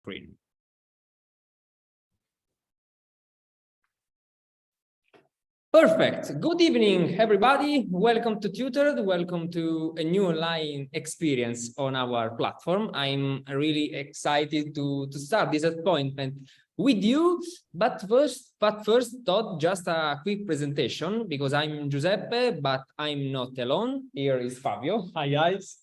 screen. Perfect. Good evening, everybody. Welcome to Tutored. Welcome to a new online experience on our platform. I'm really excited to start this appointment with you. But first, Todd, just a quick presentation because I'm Giuseppe, but I'm not alone. Here is Fabio. Hi, guys.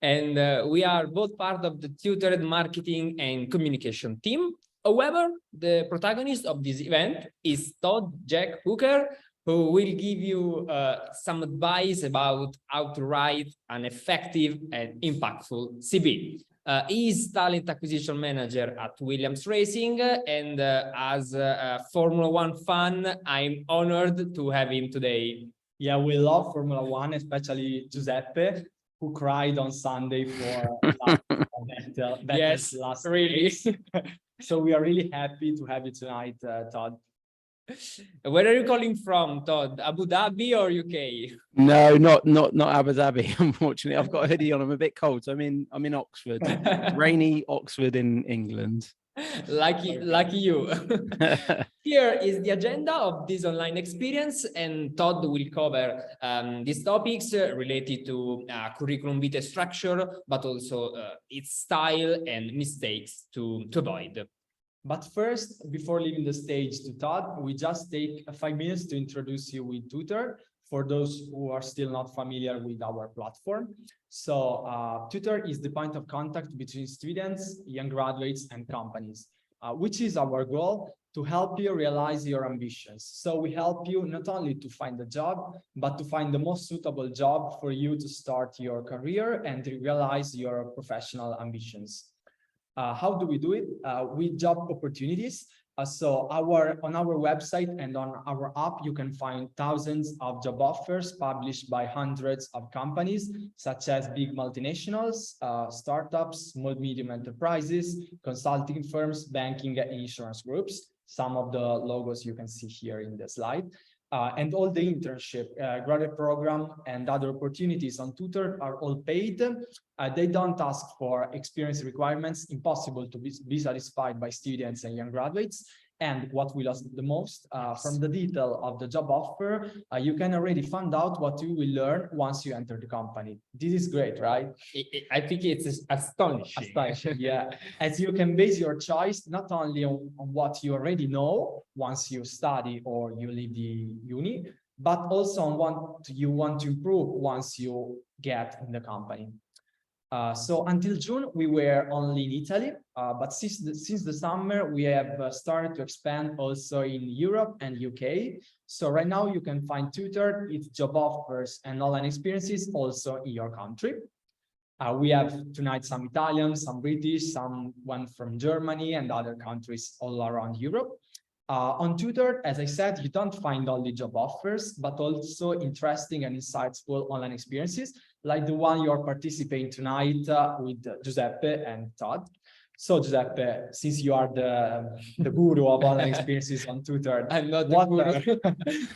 And we are both part of the Tutored marketing and communication team. However, the protagonist of this event is Todd Jack Hooker, who will give you some advice about how to write an effective and impactful CV. He is talent acquisition manager at Williams Racing, and as a Formula One fan, I'm honored to have him today. Yeah, we love Formula One, especially Giuseppe, who cried on Sunday for yes, last really. race. So we are really happy to have you tonight, Todd. Where are you calling from, Todd? Abu Dhabi or UK? No, not Abu Dhabi. Unfortunately, I've got a hoodie on. I'm a bit cold. So I'm in Oxford, rainy Oxford in England. Lucky you. Here is the agenda of this online experience, and Todd will cover these topics related to curriculum vitae structure, but also its style and mistakes to avoid. But first, before leaving the stage to Todd, we just take 5 minutes to introduce you with Tutor for those who are still not familiar with our platform. So Tutor is the point of contact between students, young graduates, and companies, which is our goal to help you realize your ambitions. So we help you not only to find a job, but to find the most suitable job for you to start your career and to realize your professional ambitions. How do we do it? With job opportunities. So on our website and on our app, you can find thousands of job offers published by hundreds of companies, such as big multinationals, startups, small, medium enterprises, consulting firms, banking and insurance groups. Some of the logos you can see here in the slide. And all the internship, graduate program, and other opportunities on Tutor are all paid. They don't ask for experience requirements, impossible to be satisfied by students and young graduates. And what we lost the most from the detail of the job offer, you can already find out what you will learn once you enter the company. This is great, right? I think it's astonishing. Astonishing, yeah. As you can base your choice not only on what you already know once you study or you leave the uni, but also on what you want to improve once you get in the company. So until June, we were only in Italy, but since the summer, we have started to expand also in Europe and UK. So right now you can find Tutor, its job offers and online experiences also in your country. We have tonight some Italian, some British, someone from Germany and other countries all around Europe. On Tutor, as I said, you don't find only job offers, but also interesting and insightful online experiences, like the one you're participating tonight with Giuseppe and Todd. So Giuseppe, since you are the guru of online experiences on Tutor, I'm not the guru.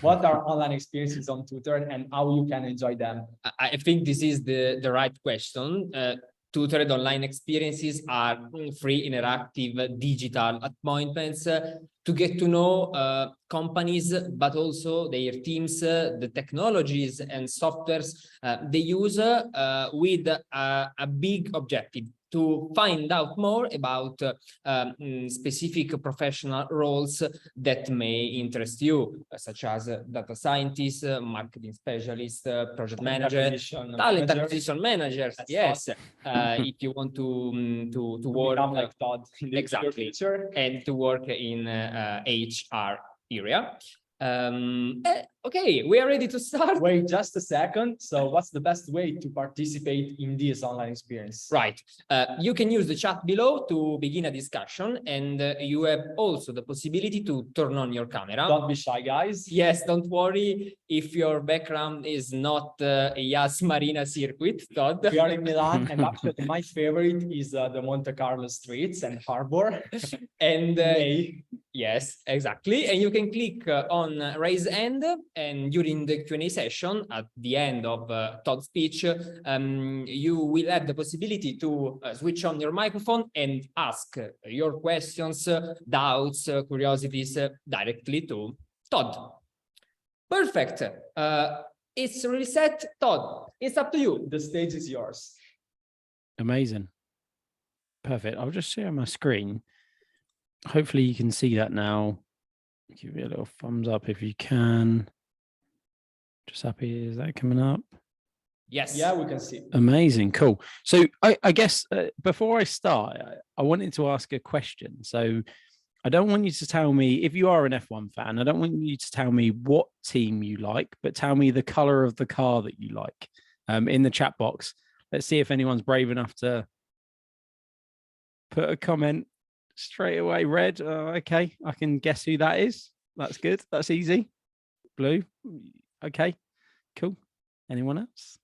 What are online experiences on Tutor and how you can enjoy them? I think this is the right question. Tutored online experiences are free, interactive, digital appointments to get to know companies, but also their teams, the technologies and softwares they use with a big objective to find out more about specific professional roles that may interest you, such as data scientists, marketing specialists, project managers, talent acquisition managers. Yes, if you want to work like Todd exactly, and to work in HR area. Okay, we are ready to start. Wait just a second. So what's the best way to participate in this online experience? Right. You can use the chat below to begin a discussion, and you have also the possibility to turn on your camera. Don't be shy, guys. Yes, don't worry if your background is not a Yas Marina circuit, Todd. We are in Milan, and actually my favorite is the Monte Carlo streets and harbor. And Yes, exactly. And you can click on raise hand, and during the Q&A session at the end of Todd's speech, you will have the possibility to switch on your microphone and ask your questions, doubts, curiosities directly to Todd. Perfect. It's really set. Todd, it's up to you. The stage is yours. Amazing. Perfect. I'll just share my screen. Hopefully you can see that now. Give me a little thumbs up if you can. Just happy. Is that coming up? Yes. Yeah, we can see. Amazing. Cool. So I guess before I start, I wanted to ask a question. So I don't want you to tell me, if you are an F1 fan, I don't want you to tell me what team you like, but tell me the color of the car that you like in the chat box. Let's see if anyone's brave enough to put a comment straight away. Red. Okay, I can guess who that is. That's good. That's easy. Blue. Okay, cool. Anyone else?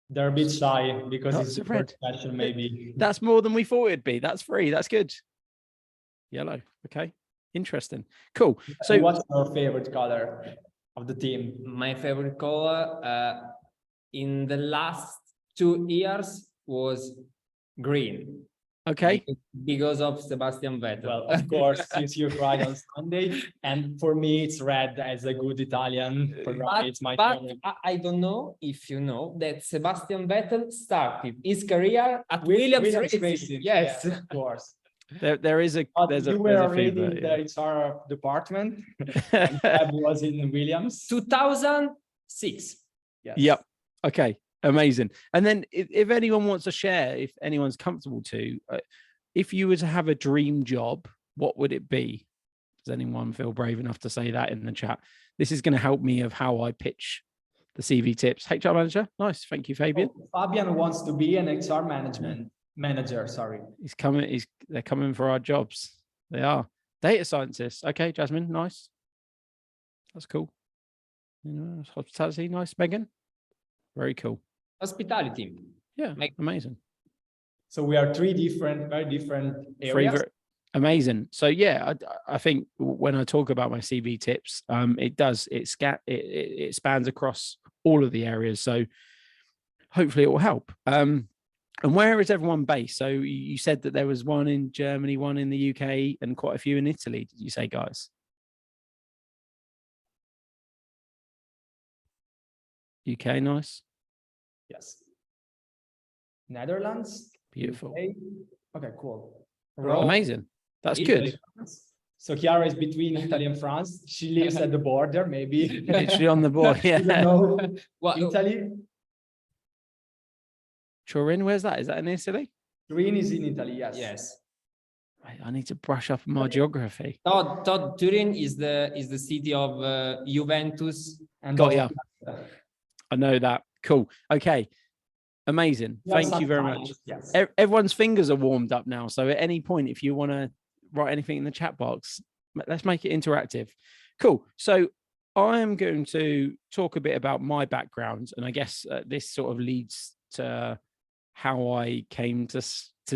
They're a bit shy because Oh, it's the red. first question, maybe. That's more than we thought it'd be. That's free. That's good. Yellow. Okay, interesting. Cool. So what's your favorite color of the team? My favorite color in the last 2 years was green. okay, Because of Sebastian Vettel. Well, of course, since you cried on Sunday, and for me, it's red as a good Italian. It's my favorite. I don't know if you know that Sebastian Vettel started his career at Williams Racing. Yes, of course. there is a there's you a were there's a already fever, in the HR department, and Fab was in Williams. 2006. Yes. Yep. Okay. Amazing. And then if anyone wants to share, if anyone's comfortable to, if you were to have a dream job, what would it be? Does anyone feel brave enough to say that in the chat? This is going to help me of how I pitch the CV tips. HR manager. Nice. Thank you, Fabian. Oh, Fabian wants to be an HR manager. Sorry. He's coming. They're coming for our jobs. They are. Data scientists. Okay, Jasmine. Nice. That's cool. Hospitality. Nice. Megan. Very cool. Hospitality. Yeah, amazing. So we are very different areas. Amazing. So yeah, I think when I talk about my CV tips, it spans across all of the areas. So hopefully it will help. And where is everyone based? So you said that there was one in Germany, one in the UK, and quite a few in Italy. Did you say, guys? UK, nice. Yes. Netherlands. Beautiful. UK. Okay, cool. Amazing. That's Italy, good. France. So Chiara is between Italy and France. She lives at the border, maybe. Literally on the board. Yeah. Italy. Turin, where's that? Is that in Italy? Turin is in Italy, yes. Yes. I need to brush up on my geography. Todd, Turin is the city of Juventus. And got ya. I know that. Cool. Okay. Amazing. Thank you very much. Yes. Everyone's fingers are warmed up now. So at any point, if you want to write anything in the chat box, let's make it interactive. Cool. So I'm going to talk a bit about my background. And I guess this sort of leads to how I came to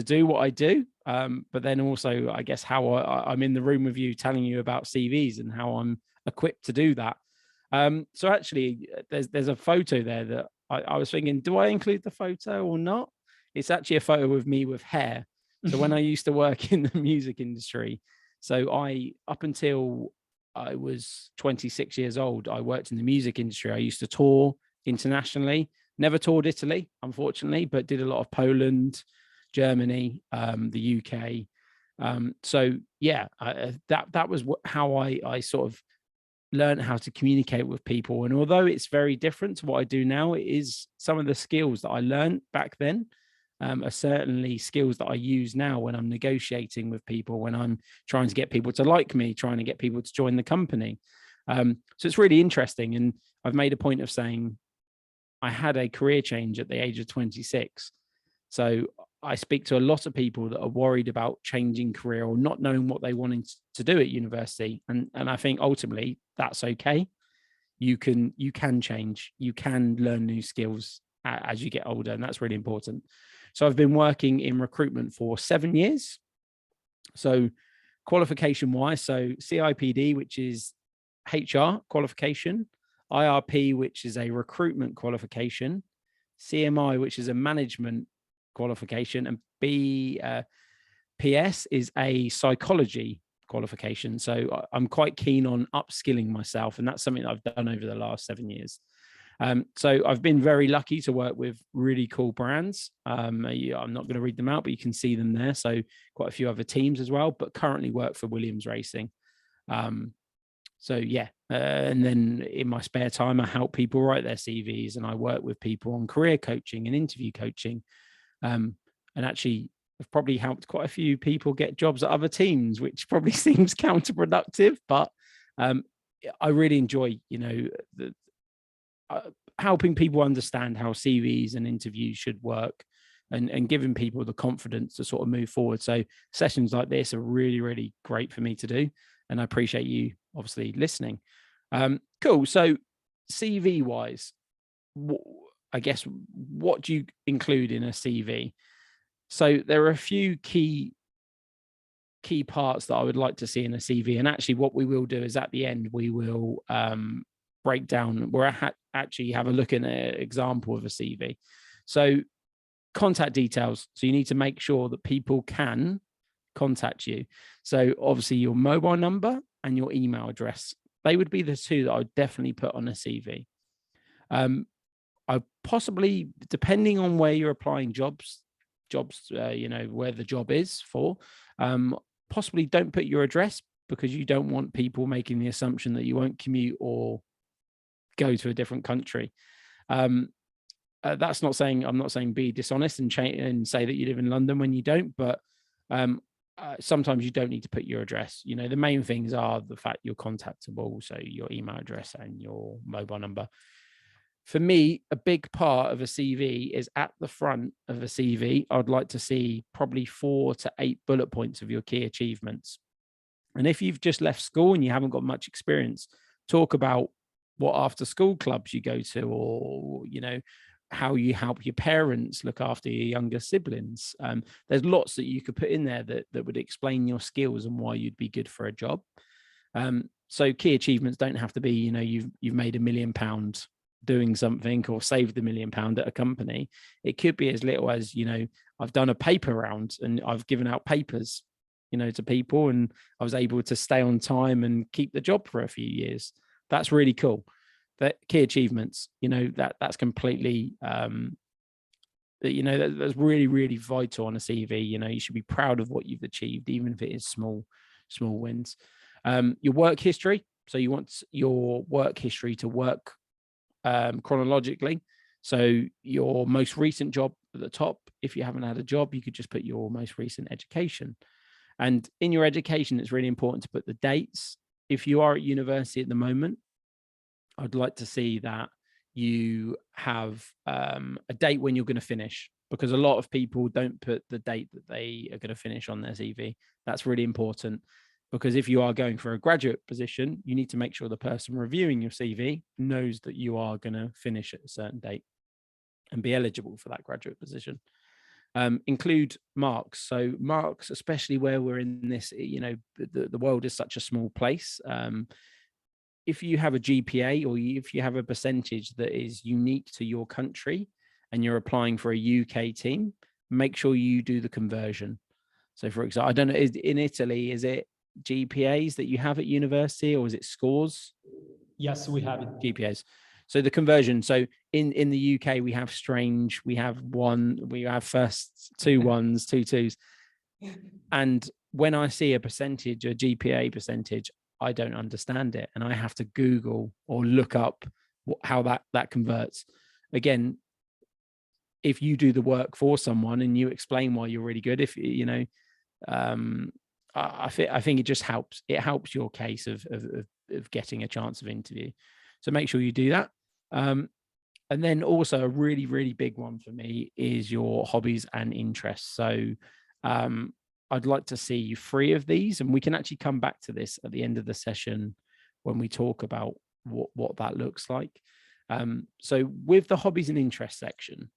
do what I do. But then also, I guess, how I'm in the room with you telling you about CVs and how I'm equipped to do that. So actually, there's a photo there that I was thinking, do I include the photo or not? It's actually a photo of me with hair. So when I used to work in the music industry, so up until I was 26 years old, I worked in the music industry. I used to tour internationally, never toured Italy, unfortunately, but did a lot of Poland, Germany, the UK. So yeah, that was how I sort of learn how to communicate with people. And although it's very different to what I do now, it is some of the skills that I learned back then are certainly skills that I use now when I'm negotiating with people, when I'm trying to get people to like me, trying to get people to join the company. So it's really interesting. And I've made a point of saying I had a career change at the age of 26. So I speak to a lot of people that are worried about changing career or not knowing what they wanted to do at university. And I think ultimately that's okay. You can change, you can learn new skills as you get older. And that's really important. So I've been working in recruitment for 7 years. So qualification wise, so CIPD, which is HR qualification, IRP, which is a recruitment qualification, CMI, which is a management qualification, and PS is a psychology qualification. So I'm quite keen on upskilling myself, and that's something that I've done over the last 7 years. So I've been very lucky to work with really cool brands. I'm not going to read them out, but you can see them there. So quite a few other teams as well, but currently work for Williams Racing. So yeah, and then in my spare time, I help people write their CVs, and I work with people on career coaching and interview coaching. And actually, I've probably helped quite a few people get jobs at other teams, which probably seems counterproductive, but I really enjoy, helping people understand how CVs and interviews should work, and giving people the confidence to sort of move forward. So sessions like this are really, really great for me to do. And I appreciate you obviously listening. Cool. So CV wise, I guess, what do you include in a CV? So there are a few key parts that I would like to see in a CV. And actually what we will do is at the end, we will break down, we'll actually have a look at an example of a CV. So contact details. So you need to make sure that people can contact you. So obviously your mobile number and your email address, they would be the two that I would definitely put on a CV. I possibly, depending on where you're applying jobs, where the job is for, possibly don't put your address, because you don't want people making the assumption that you won't commute or go to a different country. That's not saying, I'm not saying be dishonest and say that you live in London when you don't, but sometimes you don't need to put your address. The main things are the fact you're contactable, so your email address and your mobile number. For me, a big part of a CV is at the front of a CV. I'd like to see probably 4 to 8 bullet points of your key achievements. And if you've just left school and you haven't got much experience, talk about what after school clubs you go to, or, how you help your parents look after your younger siblings. There's lots that you could put in there that would explain your skills and why you'd be good for a job. So key achievements don't have to be, you've made £1 million doing something, or saved £1 million at a company. It could be as little as, I've done a paper round and I've given out papers, to people, and I was able to stay on time and keep the job for a few years. That's really cool. That key achievements, that's completely, that's really, really vital on a CV. You should be proud of what you've achieved, even if it is small wins. Your work history. So you want your work history to work chronologically. So your most recent job at the top. If you haven't had a job, you could just put your most recent education. And in your education, it's really important to put the dates. If you are at university at the moment, I'd like to see that you have a date when you're going to finish, because a lot of people don't put the date that they are going to finish on their CV. That's really important, because if you are going for a graduate position, you need to make sure the person reviewing your CV knows that you are going to finish at a certain date and be eligible for that graduate position. Include marks. So marks, especially where we're in this, the world is such a small place. If you have a GPA, or if you have a percentage that is unique to your country and you're applying for a UK team, make sure you do the conversion. So for example, I don't know, in Italy, is it GPAs that you have at university, or is it scores? Yes, we have it. GPAs. So the conversion. So in the UK, we have strange, we have first 2 1s, 2 2s. And when I see a percentage, a GPA percentage, I don't understand it, and I have to Google or look up how that converts. Again, if you do the work for someone and you explain why you're really good, if I think it just helps. It helps your case of getting a chance of interview. So make sure you do that. And then also a really, really big one for me is your hobbies and interests. So I'd like to see 3 of these, and we can actually come back to this at the end of the session when we talk about what that looks like. So with the hobbies and interests section,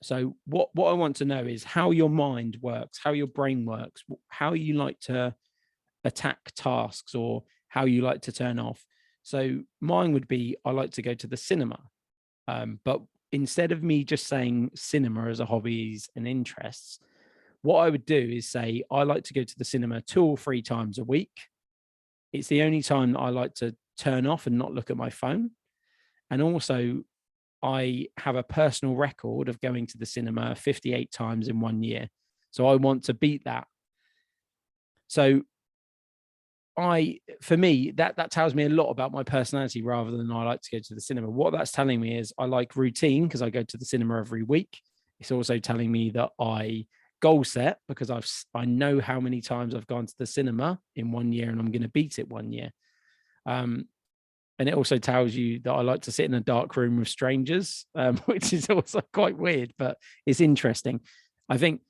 so what I want to know is how your mind works, how your brain works, how you like to attack tasks or how you like to turn off. So mine would be, I like to go to the cinema. But instead of me just saying cinema as a hobbies and interests, what I would do is say, I like to go to the cinema 2 or 3 times a week. It's the only time that I like to turn off and not look at my phone. And also, I have a personal record of going to the cinema 58 times in 1 year. So I want to beat that. So for me, that tells me a lot about my personality rather than I like to go to the cinema. What that's telling me is I like routine because I go to the cinema every week. It's also telling me that I goal set because I know how many times I've gone to the cinema in 1 year and I'm going to beat it 1 year. And it also tells you that I like to sit in a dark room with strangers, which is also quite weird, but it's interesting. I think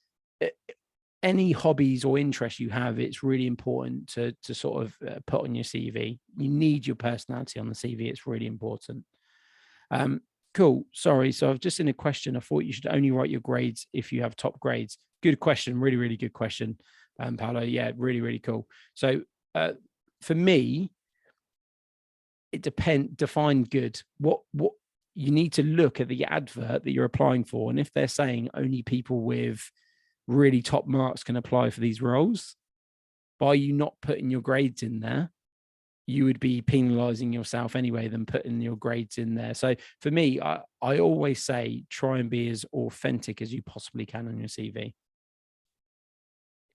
any hobbies or interests you have, it's really important to sort of put on your CV. You need your personality on the CV. It's really important. Cool. Sorry. So I've just seen a question. I thought you should only write your grades if you have top grades. Good question. Really, really good question, Paolo. Yeah, really, really cool. So for me, it define good. What you need to look at the advert that you're applying for, and if they're saying only people with really top marks can apply for these roles, by you not putting your grades in there, you would be penalizing yourself anyway than putting your grades in there. So for me, I always say try and be as authentic as you possibly can on your CV.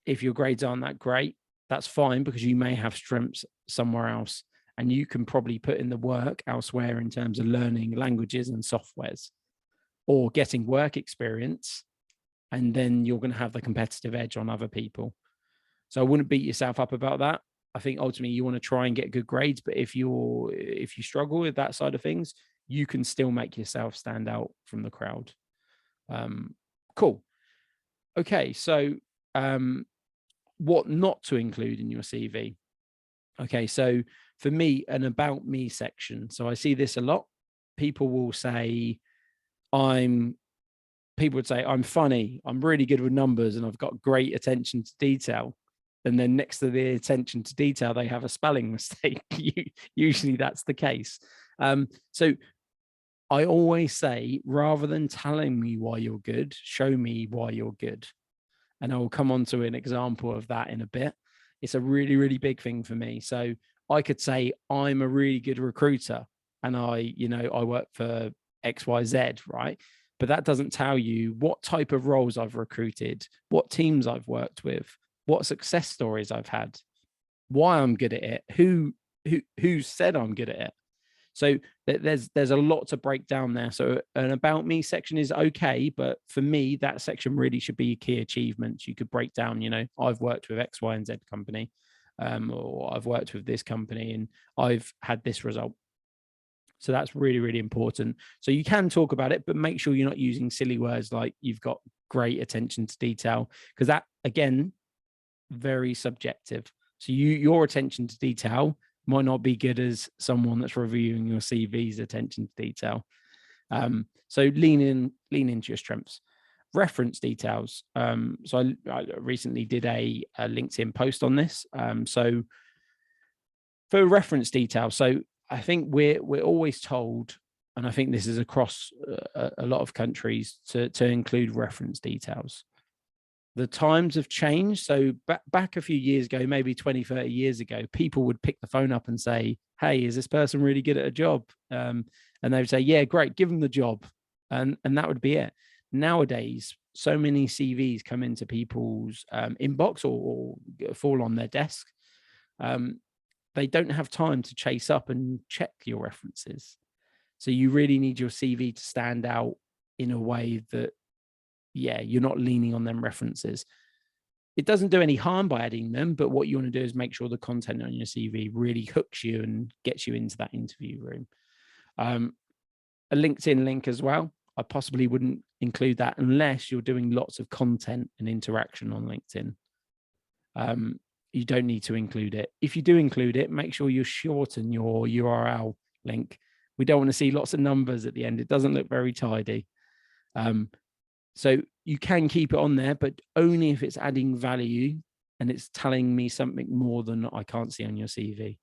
If your grades aren't that great, that's fine because you may have strengths somewhere else and you can probably put in the work elsewhere in terms of learning languages and softwares or getting work experience. And then you're going to have the competitive edge on other people. So I wouldn't beat yourself up about that. I think ultimately you want to try and get good grades, but if you struggle with that side of things, you can still make yourself stand out from the crowd. Cool. Okay, so what not to include in your CV? Okay, so for me, an about me section. So I see this a lot. People would say, I'm funny, I'm really good with numbers, and I've got great attention to detail. And then next to the attention to detail, they have a spelling mistake. Usually that's the case. So I always say, rather than telling me why you're good, show me why you're good. And I will come on to an example of that in a bit. It's a really, really big thing for me. So I could say I'm a really good recruiter and I work for XYZ, right? But that doesn't tell you what type of roles I've recruited, what teams I've worked with, what success stories I've had, why I'm good at it, who said I'm good at it. So there's a lot to break down there. So an about me section is okay, but for me, that section really should be key achievements. You could break down, I've worked with X, Y, and Z company, or I've worked with this company and I've had this result. So that's really, really important. So you can talk about it, but make sure you're not using silly words like you've got great attention to detail, because that, again, very subjective. So your attention to detail might not be good as someone that's reviewing your CV's attention to detail. So lean into your strengths. Reference details. So I recently did a LinkedIn post on this. So for reference details, so I think we're always told, and I think this is across a lot of countries, to include reference details. The times have changed. So back a few years ago, maybe 20, 30 years ago, people would pick the phone up and say, hey, is this person really good at a job? And they would say, yeah, great, give them the job. And that would be it. Nowadays, so many CVs come into people's inbox or fall on their desk. They don't have time to chase up and check your references. So you really need your CV to stand out in a way that, you're not leaning on them references. It doesn't do any harm by adding them, but what you want to do is make sure the content on your CV really hooks you and gets you into that interview room. A LinkedIn link as well. I possibly wouldn't include that unless you're doing lots of content and interaction on LinkedIn. You don't need to include it. If you do include it, make sure you shorten your URL link. We don't want to see lots of numbers at the end. It doesn't look very tidy. So you can keep it on there, but only if it's adding value and it's telling me something more than I can't see on your CV.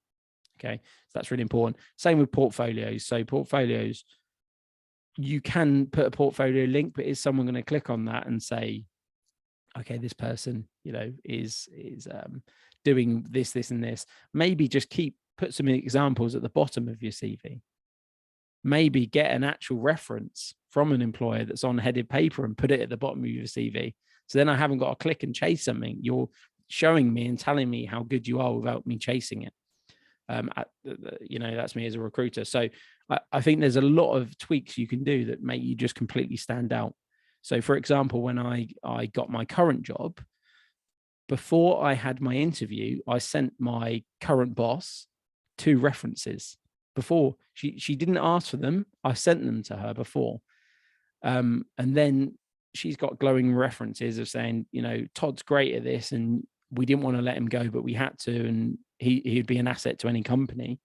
Okay, so that's really important. Same with portfolios. So portfolios, you can put a portfolio link, but is someone going to click on that and say, okay, this person, is doing this, and this? Maybe just put some examples at the bottom of your CV. Maybe get an actual reference from an employer that's on headed paper and put it at the bottom of your CV. So then I haven't got to click and chase something. You're showing me and telling me how good you are without me chasing it. That's me as a recruiter. So I think there's a lot of tweaks you can do that make you just completely stand out. So for example, when I got my current job, before I had my interview, I sent my current boss 2 references. Before she didn't ask for them, I sent them to her before. And then she's got glowing references of saying, Todd's great at this, and we didn't want to let him go, but we had to, and he'd be an asset to any company.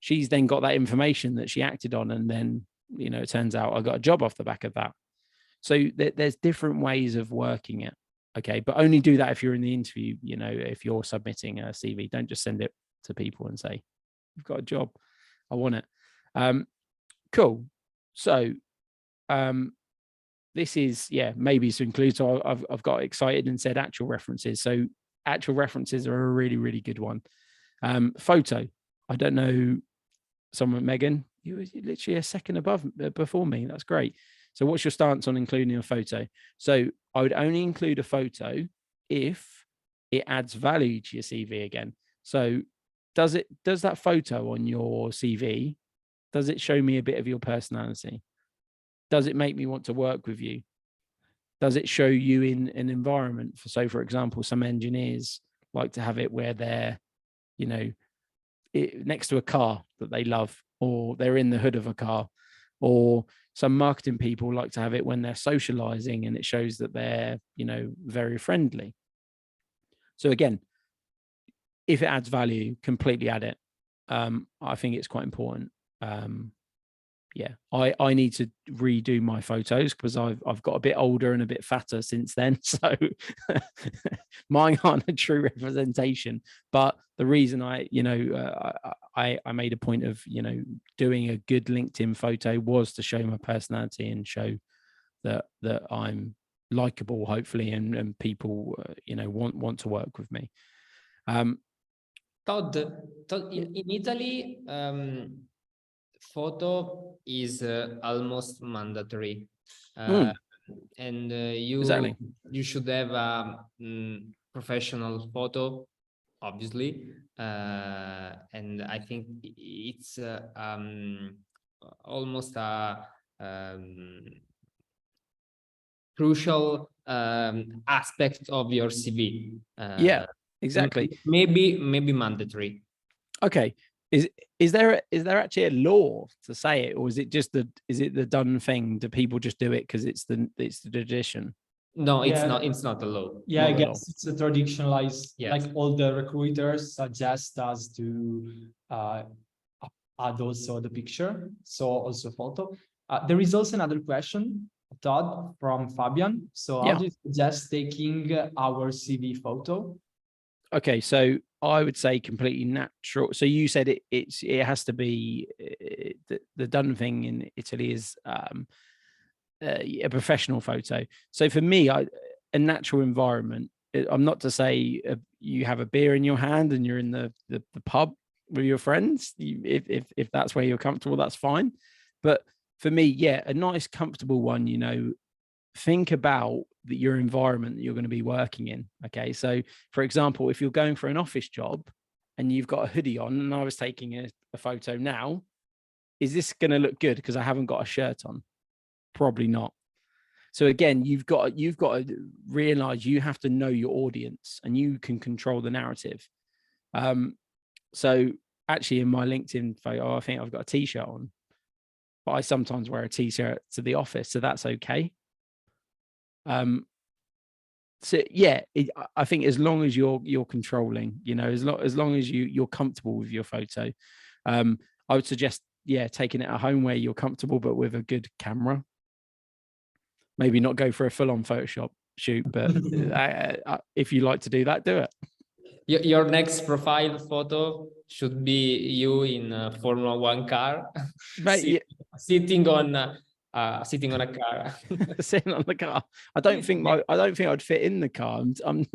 She's then got that information that she acted on, and then, it turns out I got a job off the back of that. So there's different ways of working it. Okay. But only do that if you're in the interview. If you're submitting a CV, don't just send it to people and say, you've got a job, I want it. Cool. So this is, maybe to include. So I've got excited and said actual references. So actual references are a really, really good one. Photo. I don't know, Megan, you were literally a second before me. That's great. So what's your stance on including a photo? So I would only include a photo if it adds value to your CV again. So does that photo on your CV, does it show me a bit of your personality? Does it make me want to work with you? Does it show you in an environment? For example, some engineers like to have it where they're, next to a car that they love, or they're in the hood of a car, or some marketing people like to have it when they're socializing and it shows that they're, very friendly. So again, if it adds value, completely add it. I think it's quite important. I need to redo my photos because I've got a bit older and a bit fatter since then. So mine aren't a true representation. But the reason I made a point of, doing a good LinkedIn photo was to show my personality and show that I'm likable, hopefully, and people, want to work with me. Todd, in Italy, photo is almost mandatory, and Exactly. you should have a professional photo, obviously, and I think it's almost a crucial aspect of your CV. Exactly. Maybe mandatory. Okay. Is there actually a law to say it, or is it just the done thing? Do people just do it because it's the tradition? No, it's not. It's not a law. Yeah, not I guess it's a traditionalized. Yes. Like all the recruiters suggest us to add also the picture, so also photo. There is also another question, Todd, from Fabian. So how do you suggest taking our CV photo? Okay, so I would say completely natural. So you said it has to be the done thing in Italy is a professional photo. So for me, a natural environment. I'm not to say you have a beer in your hand and you're in the pub with your friends. If that's where you're comfortable, that's fine. But for me, a nice, comfortable one. Think about your environment that you're going to be working in. Okay, so for example, if you're going for an office job and you've got a hoodie on, and I was taking a photo now, is this going to look good because I haven't got a shirt on? Probably not. So again, you've got to realize you have to know your audience and you can control the narrative. So actually in my LinkedIn photo, I think I've got a t-shirt on, but I sometimes wear a t-shirt to the office, so that's okay. So I think as long as you're controlling, as long as you're comfortable with your photo, I would suggest taking it at home where you're comfortable, but with a good camera. Maybe not go for a full-on Photoshop. shoot, but if you like to do that, do it. Your next profile photo should be you in a Formula One car, Mate, sitting on a car. sitting on the car. I don't think I'd fit in the car. I'm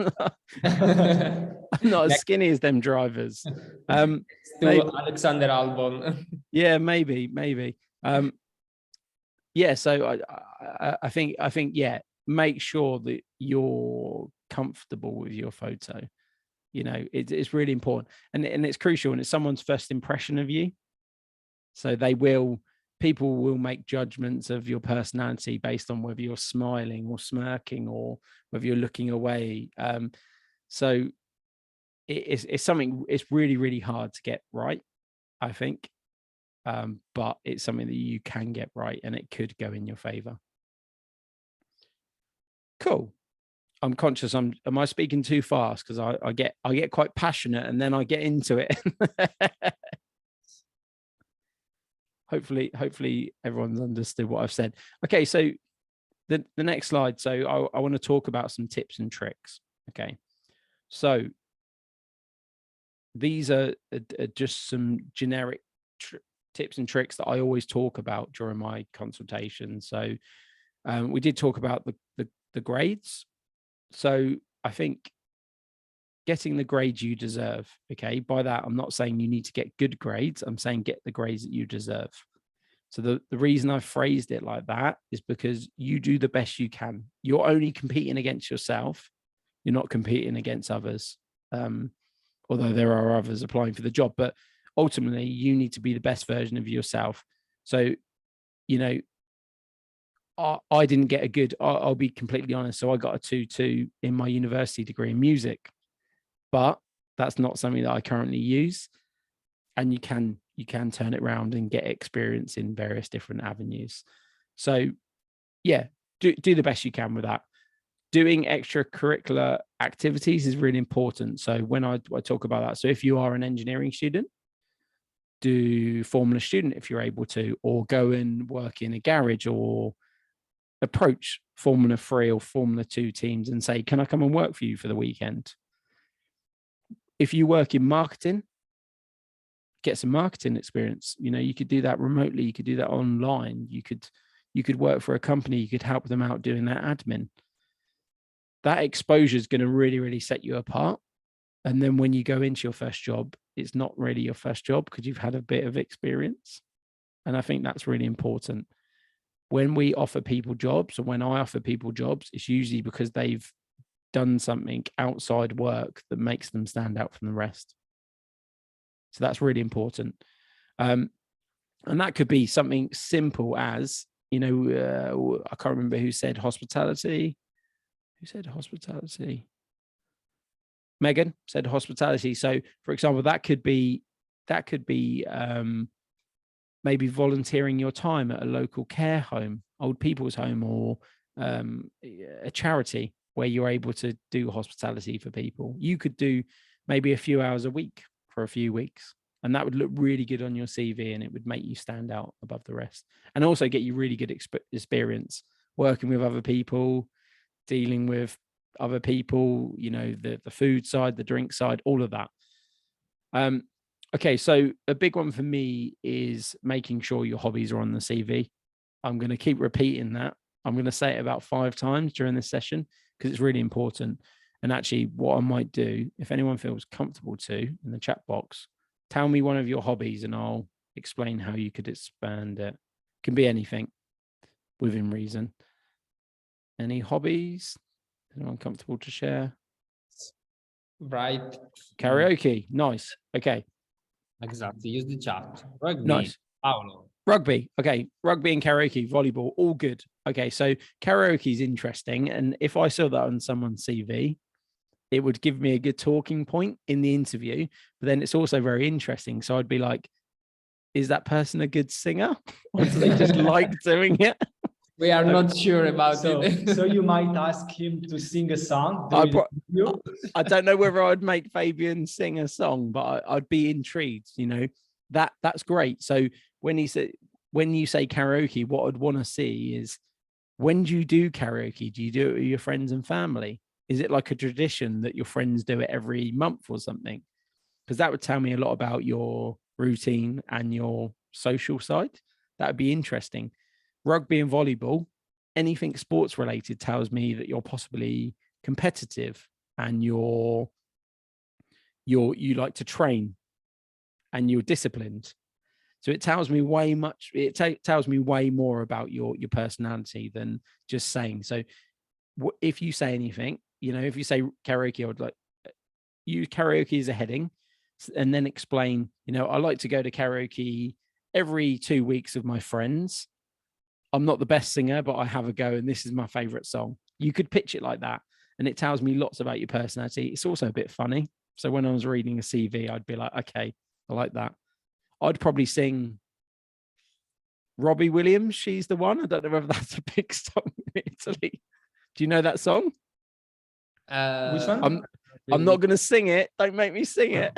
not as skinny as them drivers. To maybe, Alexander Albon. yeah, maybe. Yeah, so I think yeah, make sure that you're comfortable with your photo. You know, it's really important, and it's crucial, and it's someone's first impression of you. So people will make judgments of your personality based on whether you're smiling or smirking or whether you're looking away. So it's something, it's really, really hard to get right, I think. But it's something that you can get right, and it could go in your favor. Cool. I'm conscious. Am I speaking too fast? Because I get quite passionate and then I get into it. Hopefully everyone's understood what I've said. Okay, so the next slide. So I want to talk about some tips and tricks. Okay, so these are just some generic tips and tricks that I always talk about during my consultation. So we did talk about the grades. So I think getting the grades you deserve. Okay, by that I'm not saying you need to get good grades. I'm saying get the grades that you deserve. So the reason I phrased it like that is because you do the best you can. You're only competing against yourself. You're not competing against others. Although there are others applying for the job, but ultimately you need to be the best version of yourself. So, you know, I didn't get a good, I'll be completely honest. So I got a 2-2 in my university degree in music, but that's not something that I currently use. And you can turn it around and get experience in various different avenues. So yeah, do the best you can with that. Doing extracurricular activities is really important. So when I talk about that, so if you are an engineering student, do Formula Student if you're able to, or go and work in a garage, or approach Formula 3 or Formula 2 teams and say, can I come and work for you for the weekend? If you work in marketing, get some marketing experience. You know, you could do that remotely. You could do that online. You could work for a company. You could help them out doing their admin. That exposure is going to really, really set you apart. And then when you go into your first job, it's not really your first job because you've had a bit of experience. And I think that's really important. When we offer people jobs, or when I offer people jobs, it's usually because they've done something outside work that makes them stand out from the rest. So that's really important. And that could be something simple as, you know, I can't remember who said hospitality. Who said hospitality? Megan said hospitality. So, for example, that could be maybe volunteering your time at a local care home, old people's home, or a charity where you're able to do hospitality for people. You could do maybe a few hours a week for a few weeks, and that would look really good on your CV, and it would make you stand out above the rest, and also get you really good experience working with other people, dealing with other people, you know, the food side, the drink side, all of that. Okay, so a big one for me is making sure your hobbies are on the CV. I'm going to keep repeating that. I'm going to say it about 5 times during this session because it's really important. And actually, what I might do, if anyone feels comfortable to, in the chat box, tell me one of your hobbies and I'll explain how you could expand it. It can be anything within reason. Any hobbies? Anyone comfortable to share? Right. Karaoke. Nice. Okay. Exactly. Use the chat. Rugby. Nice. Paolo. Rugby. Okay. Rugby and karaoke, volleyball, all good. Okay. So karaoke is interesting. And if I saw that on someone's CV, it would give me a good talking point in the interview. But then it's also very interesting. So I'd be like, is that person a good singer? Or do they just like doing it? We are not sure about it. So you might ask him to sing a song. I don't know whether I'd make Fabian sing a song, but I'd be intrigued. You know, that's great. So when you say karaoke, what I'd want to see is when do you do karaoke? Do you do it with your friends and family? Is it like a tradition that your friends do it every month or something? Because that would tell me a lot about your routine and your social side. That would be interesting. Rugby and volleyball, anything sports related tells me that you're possibly competitive and you like to train and you're disciplined. So it tells me way much. It tells me way more about your personality than just saying. So if you say anything, if you say karaoke, I would like use karaoke as a heading, and then explain. I like to go to karaoke every 2 weeks with my friends. I'm not the best singer, but I have a go, and this is my favorite song. You could pitch it like that, and it tells me lots about your personality. It's also a bit funny. So when I was reading a CV, I'd be like, okay, I like that. I'd probably sing Robbie Williams, She's the One. I don't know whether that's a big song in Italy. Do you know that song? Which one? I'm not going to sing it. Don't make me sing it.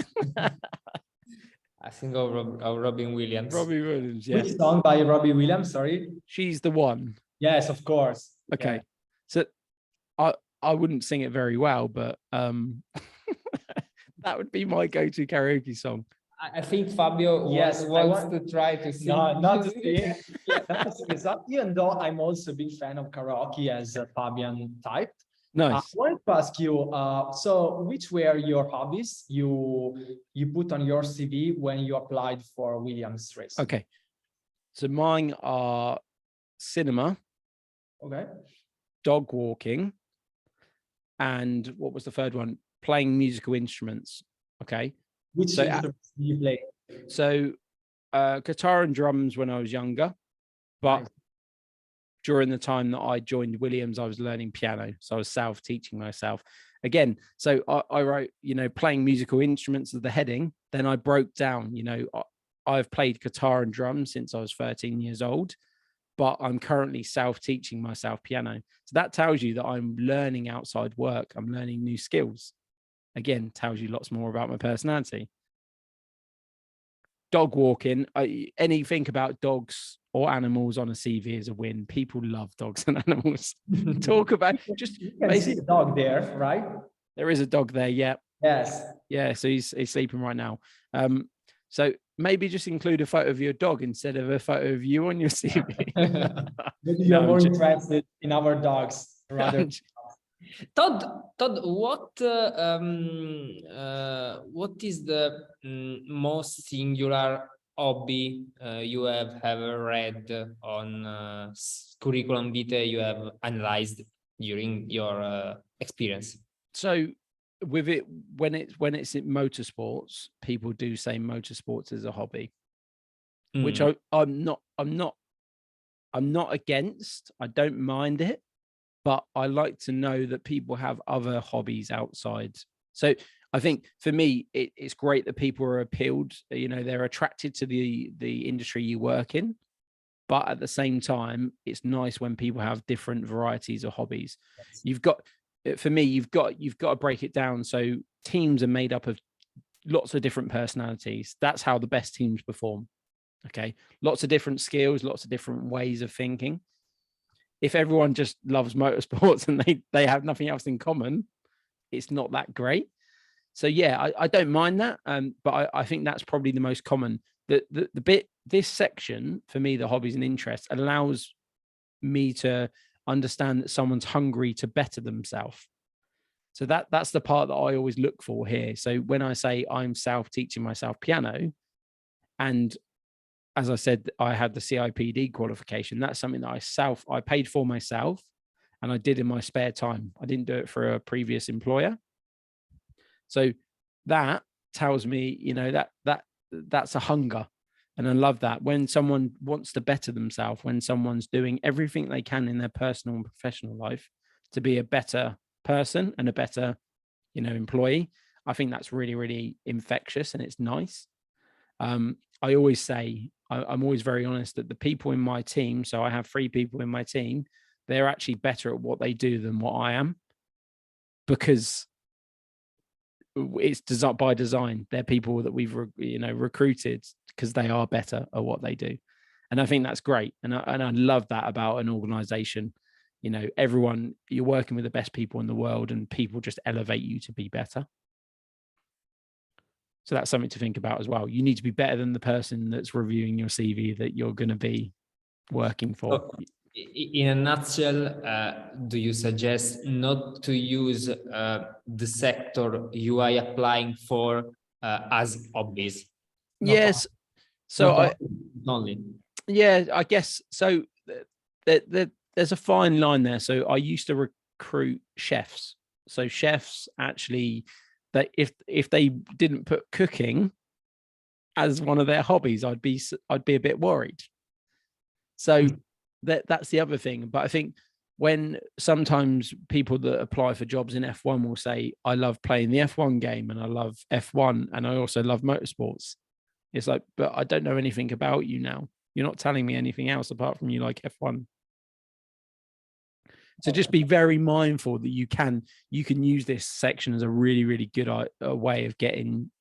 I think of Robin Williams. Robbie Williams, yeah. Which song by Robbie Williams? Sorry. She's the One. Yes, of course. Okay. Yeah. So I wouldn't sing it very well, but that would be my go-to karaoke song. I think Fabio wants to try to sing. No, not to sing. Yeah, not to sing a song. Even though I'm also a big fan of karaoke, as Fabian typed. Nice. I wanted to ask you, so which were your hobbies you put on your CV when you applied for Williams race? Okay. So mine are cinema. Okay. Dog walking. And what was the third one? Playing musical instruments. Okay. Which instruments do you play? So guitar and drums when I was younger, but nice. During the time that I joined Williams, I was learning piano. So I was self-teaching myself again. So I wrote, playing musical instruments as the heading. Then I broke down, I've played guitar and drums since I was 13 years old, but I'm currently self-teaching myself piano. So that tells you that I'm learning outside work. I'm learning new skills. Again, tells you lots more about my personality. Dog walking, anything about dogs or animals on a CV is a win. People love dogs and animals. Talk about just you can see the dog there, right? There is a dog there, yeah. Yes. Yeah, so he's sleeping right now. So maybe just include a photo of your dog instead of a photo of you on your CV. Maybe you're more interested in our dogs rather. Todd, what is the most singular hobby you have ever read on curriculum vitae you have analyzed during your experience? So with it, when it's in motorsports, people do say motorsports is a hobby, which I'm not against. I don't mind it. But I like to know that people have other hobbies outside. So I think for me, it's great that people are appealed, they're attracted to the industry you work in. But at the same time, it's nice when people have different varieties of hobbies. You've got to break it down. So teams are made up of lots of different personalities. That's how the best teams perform. Okay. Lots of different skills, lots of different ways of thinking. If everyone just loves motorsports and they have nothing else in common, it's not that great. So yeah, I don't mind that. But I think that's probably the most common. The bit, this section for me, the hobbies and interests, allows me to understand that someone's hungry to better themselves. So that's the part that I always look for here. So when I say I'm self-teaching myself piano, and as I said, I had the CIPD qualification. That's something that I paid for myself and I did in my spare time. I didn't do it for a previous employer. So that tells me, that's a hunger. And I love that when someone wants to better themselves, when someone's doing everything they can in their personal and professional life to be a better person and a better, employee. I think that's really, really infectious and it's nice. I always say, I'm always very honest that the people in my team, so I have 3 people in my team, they're actually better at what they do than what I am, because it's by design. They're people that we've recruited because they are better at what they do, and I think that's great. And I love that about an organization. you know, everyone, you're working with the best people in the world and people just elevate you to be better. So that's something to think about as well. You need to be better than the person that's reviewing your CV that you're going to be working for. So, in a nutshell, do you suggest not to use the sector you are applying for as hobbies? Yes. So only. Yeah, I guess so. There's a fine line there. So I used to recruit chefs. So chefs actually, that if they didn't put cooking as one of their hobbies, I'd be a bit worried. So that's the other thing. But I think when sometimes people that apply for jobs in F1 will say, I love playing the F1 game and I love F1 and I also love motorsports. It's like, but I don't know anything about you now. You're not telling me anything else apart from you like F1. So just be very mindful that you can use this section as a really, really good way of getting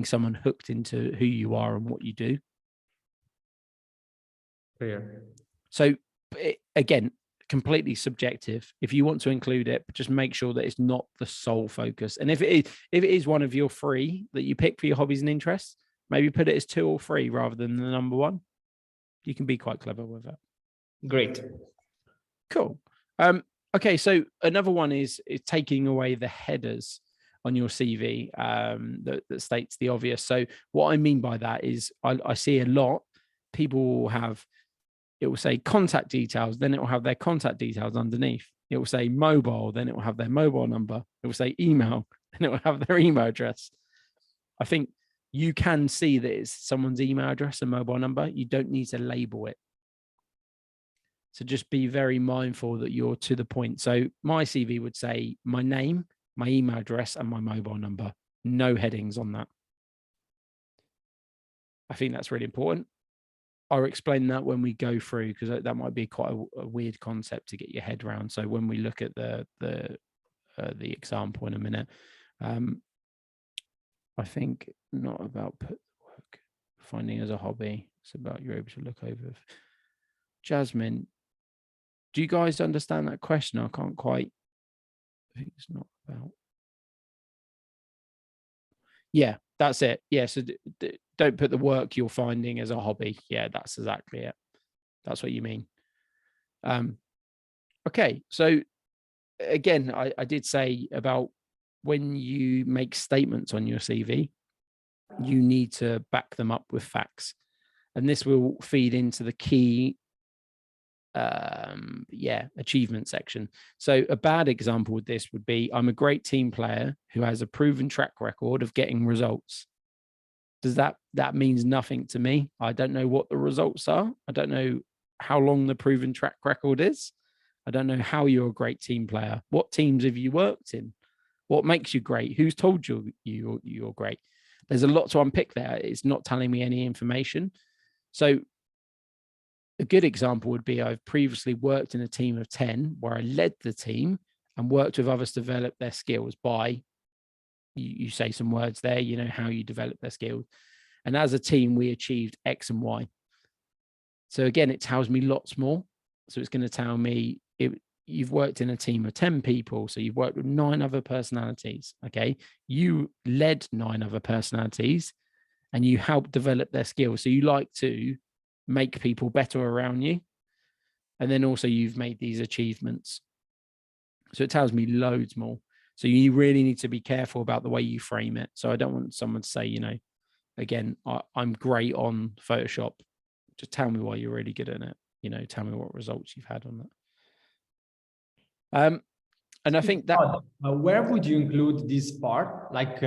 someone hooked into who you are and what you do. Clear. So again, completely subjective. If you want to include it, but just make sure that it's not the sole focus. And if it is one of your 3 that you pick for your hobbies and interests, maybe put it as 2 or 3 rather than the number 1. You can be quite clever with it. Great. Cool. Okay, so another one is taking away the headers on your CV that states the obvious. So what I mean by that is I see a lot. People will have, it will say contact details, then it will have their contact details underneath. It will say mobile, then it will have their mobile number. It will say email, then it will have their email address. I think you can see that it's someone's email address and mobile number. You don't need to label it. So just be very mindful that you're to the point. So my CV would say my name, my email address, and my mobile number. No headings on that. I think that's really important. I'll explain that when we go through, because that might be quite a weird concept to get your head around. So when we look at the example in a minute, I think not about put work finding as a hobby. It's about you're able to look over. Jasmine, do you guys understand that question? I can't quite. I think it's not about. Yeah, that's it. Yeah, so don't put the work you're finding as a hobby. Yeah, that's exactly it. That's what you mean. Okay, so again, I did say about when you make statements on your CV, you need to back them up with facts. And this will feed into the key achievement section. So a bad example with this would be, I'm a great team player who has a proven track record of getting results. Does that means nothing to me? I don't know what the results are. I don't know how long the proven track record is. I don't know how you're a great team player. What teams have you worked in? What makes you great? Who's told you you're great? There's a lot to unpick there. It's not telling me any information. So a good example would be, I've previously worked in a team of 10 where I led the team and worked with others to develop their skills by, you say some words there, you know, how you develop their skills. And as a team, we achieved X and Y. So again, it tells me lots more. So it's going to tell me you've worked in a team of 10 people. So you've worked with 9 other personalities. Okay. You led 9 other personalities and you helped develop their skills. So you like to make people better around you. And then also you've made these achievements. So it tells me loads more. So you really need to be careful about the way you frame it. So I don't want someone to say, you know, again, I'm great on Photoshop. Just tell me why you're really good at it. You know, tell me what results you've had on that. And I think that where would you include this part? Like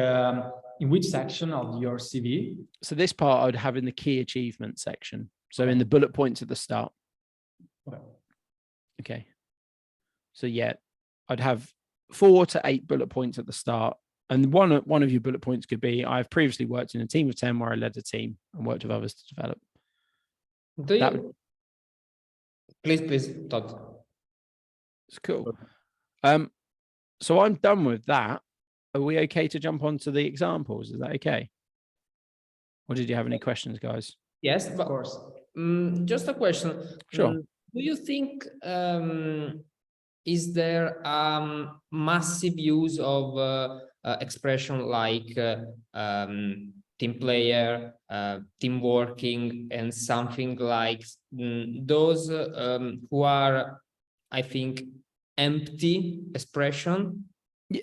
in which section of your CV? So this part I would have in the key achievement section. So in the bullet points at the start. Okay. So yeah, I'd have 4 to 8 bullet points at the start. And one of your bullet points could be, I've previously worked in a team of 10 where I led a team and worked with others to develop. Please, Todd. It's cool. So I'm done with that. Are we okay to jump on to the examples? Is that okay? Or did you have any questions, guys? Yes, of course. Just a question. Sure. do you think is there massive use of expression like team player, team working, and something like those who are, I think, empty expression?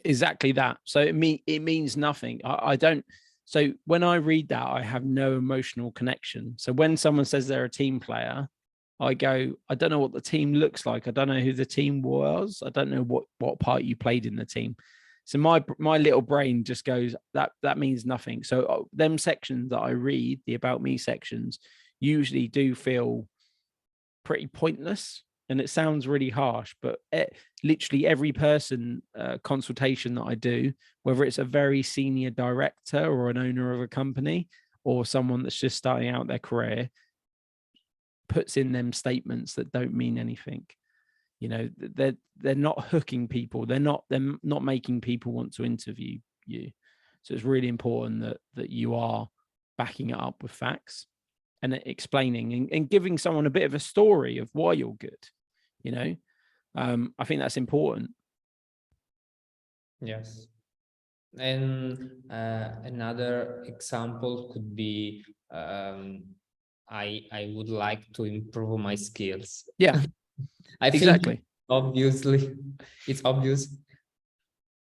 Exactly that. So it means nothing. I don't. So when I read that, I have no emotional connection. So when someone says they're a team player, I go, I don't know what the team looks like. I don't know who the team was. I don't know what part you played in the team. So my little brain just goes, that means nothing. So them sections that I read, the about me sections, usually do feel pretty pointless. And it sounds really harsh, but literally every person consultation that I do, whether it's a very senior director or an owner of a company or someone that's just starting out their career, puts in them statements that don't mean anything. You know, they're not hooking people. They're not making people want to interview you. So it's really important that you are backing it up with facts and explaining and giving someone a bit of a story of why you're good. You know, I think that's important. Yes. And another example could be I would like to improve my skills. Yeah, I think exactly. Obviously it's obvious.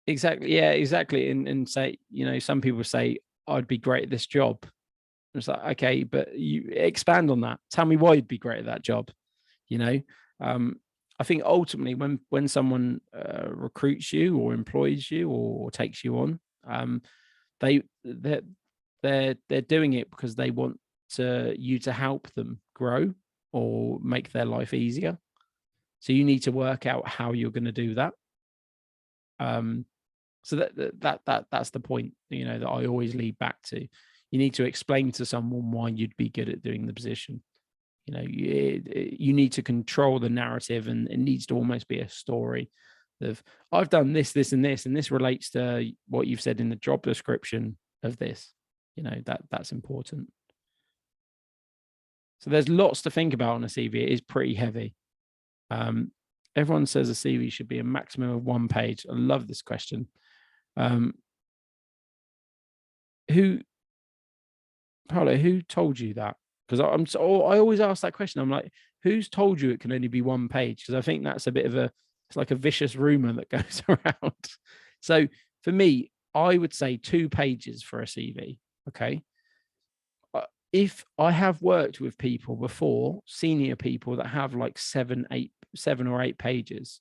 Exactly. Yeah, exactly. And say, you know, some people say, I'd be great at this job. It's like, okay, but you expand on that. Tell me why you'd be great at that job. You know, I think ultimately when someone recruits you or employs you or takes you on, they're doing it because they want you to help them grow or make their life easier. So you need to work out how you're going to do that. So that's the point, you know, that I always lead back to. You need to explain to someone why you'd be good at doing the position. You know, you need to control the narrative, and it needs to almost be a story of, I've done this, this, and this relates to what you've said in the job description of this. You know, that's important. So there's lots to think about on a CV. It is pretty heavy. Everyone says a CV should be a maximum of 1 page. I love this question. Paolo, who told you that? Because I always ask that question. I'm like, who's told you it can only be 1 page? Because I think that's a bit of it's like a vicious rumor that goes around. So for me, I would say 2 pages for a CV. Okay. If I have worked with people before, senior people that have like 7 or 8 pages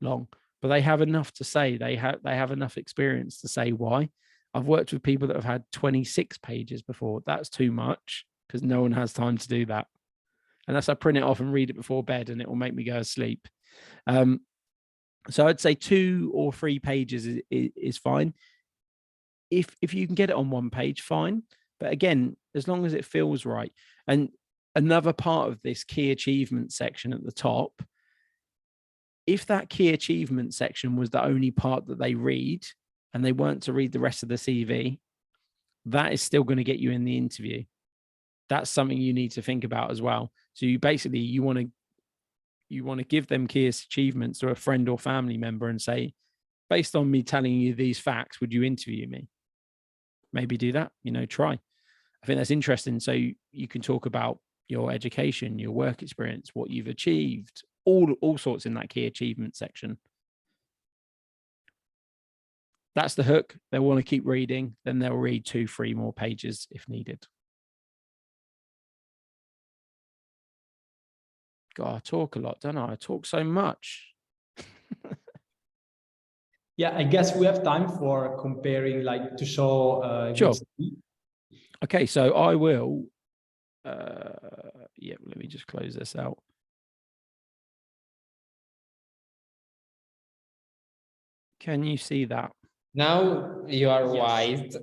long, but they have enough to say, they have enough experience to say why. I've worked with people that have had 26 pages before. That's too much because no one has time to do that. Unless I print it off and read it before bed, and it will make me go to sleep. So I'd say 2 or 3 pages is fine. If you can get it on 1 page, fine. But again, as long as it feels right. And another part of this key achievement section at the top, if that key achievement section was the only part that they read and they weren't to read the rest of the CV, that is still going to get you in the interview. That's something you need to think about as well. So you basically, you want to give them key achievements to a friend or family member and say, based on me telling you these facts, would you interview me? Maybe do that, you know, try. I think that's interesting. So you can talk about your education, your work experience, what you've achieved, all sorts in that key achievement section. That's the hook. They want to keep reading, then they'll read 2, 3 more pages if needed. God, I talk a lot, don't I? I talk so much. Yeah, I guess we have time for comparing, like to show. Sure. Okay, so I will. Yeah, let me just close this out. Can you see that? Now you are wise.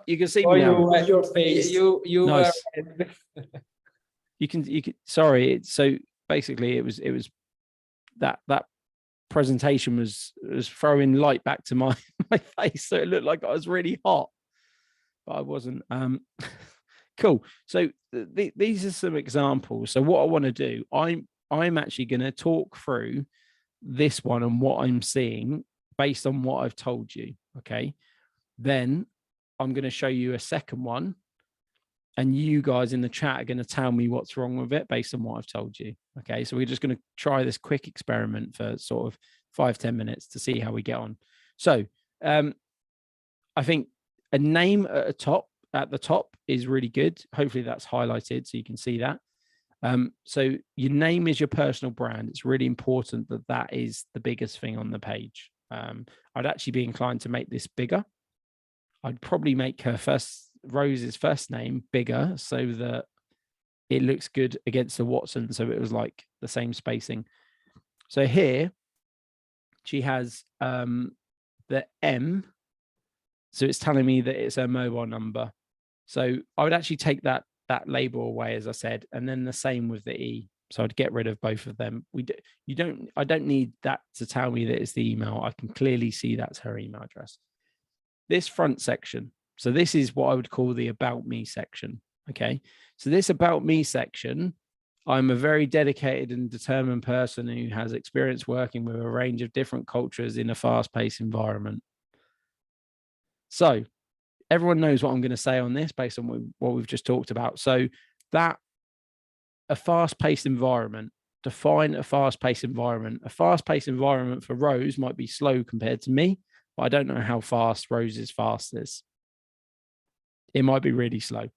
You can see me now. Your face. You Nice. were. You can. Sorry. So basically, it was that presentation was throwing light back to my face, so it looked like I was really hot, but I wasn't. Cool. So these are some examples. So what I want to do, I'm actually going to talk through this one and what I'm seeing based on what I've told you. Okay. Then I'm going to show you a second one, and you guys in the chat are going to tell me what's wrong with it based on what I've told you. Okay. So we're just going to try this quick experiment for sort of 5-10 minutes to see how we get on. So I think a name at the top is really good. Hopefully that's highlighted so you can see that. So your name is your personal brand. It's really important that that is the biggest thing on the page. I'd actually be inclined to make this bigger. I'd probably make Rose's first name bigger so that it looks good against the Watson. So it was like the same spacing. So here she has the M. So it's telling me that it's her mobile number. So I would actually take that label away, as I said, and then the same with the E. So I'd get rid of both of them. I don't need that to tell me that it's the email. I can clearly see that's her email address. This front section. So this is what I would call the about me section. Okay. So this about me section, I'm a very dedicated and determined person who has experience working with a range of different cultures in a fast-paced environment. So everyone knows what I'm going to say on this based on what we've just talked about. So that a fast-paced environment, define a fast-paced environment. A fast-paced environment for Rose might be slow compared to me, but I don't know how fast Rose's fast is. It might be really slow.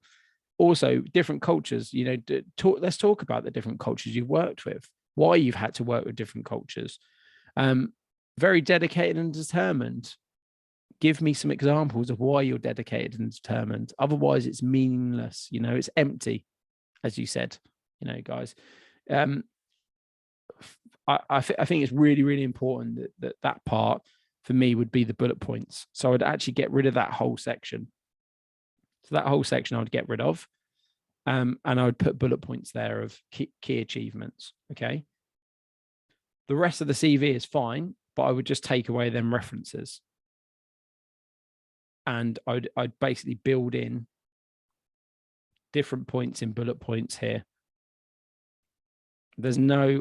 Also, different cultures, let's talk about the different cultures you've worked with, why you've had to work with different cultures. Very dedicated and determined. Give me some examples of why you're dedicated and determined. Otherwise, it's meaningless. It's empty, as you said, guys. I think it's really, really important that part for me would be the bullet points. So I'd actually get rid of that whole section. So that whole section I would get rid of. And I would put bullet points there of key achievements. Okay. The rest of the CV is fine, but I would just take away them references. And I'd basically build in different points in bullet points here. There's no